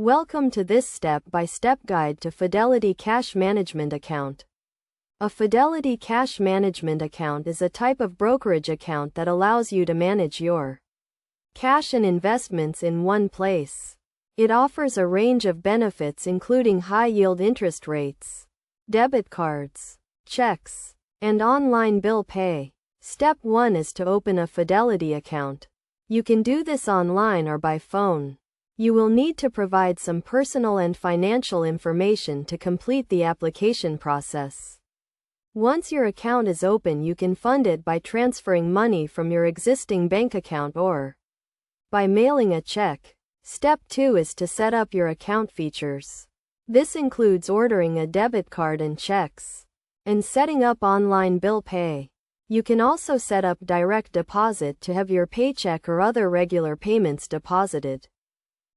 Welcome to this step-by-step guide to Fidelity Cash Management Account. A Fidelity Cash Management Account is a type of brokerage account that allows you to manage your cash and investments in one place. It offers a range of benefits including high-yield interest rates, debit cards, checks, and online bill pay. Step 1 is to open a Fidelity account. You can do this online or by phone. You will need to provide some personal and financial information to complete the application process. Once your account is open, you can fund it by transferring money from your existing bank account or by mailing a check. Step 2 is to set up your account features. This includes ordering a debit card and checks, and setting up online bill pay. You can also set up direct deposit to have your paycheck or other regular payments deposited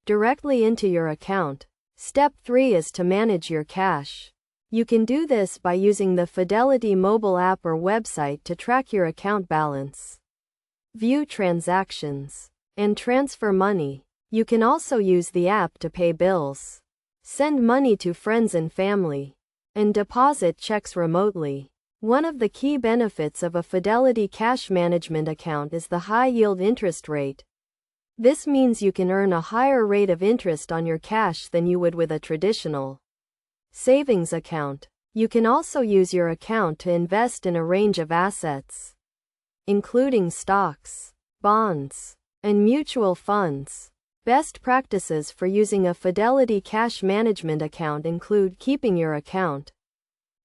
directly into your account. Step 3 is to manage your cash. You can do this by using the Fidelity mobile app or website to track your account balance, view transactions, and transfer money. You can also use the app to pay bills, send money to friends and family, and deposit checks remotely. One of the key benefits of a Fidelity Cash Management account is the high-yield interest rate. This means you can earn a higher rate of interest on your cash than you would with a traditional savings account. You can also use your account to invest in a range of assets, including stocks, bonds, and mutual funds. Best practices for using a Fidelity Cash Management account include keeping your account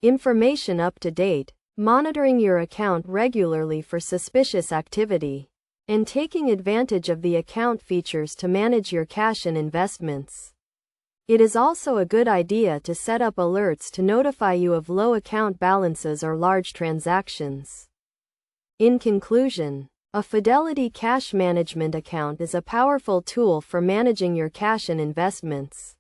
information up to date, monitoring your account regularly for suspicious activity, and taking advantage of the account features to manage your cash and investments. It is also a good idea to set up alerts to notify you of low account balances or large transactions. In conclusion, a Fidelity Cash Management account is a powerful tool for managing your cash and investments.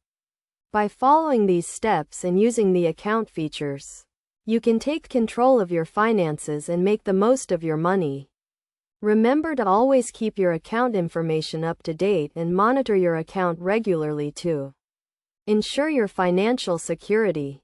By following these steps and using the account features, you can take control of your finances and make the most of your money. Remember to always keep your account information up to date and monitor your account regularly to ensure your financial security.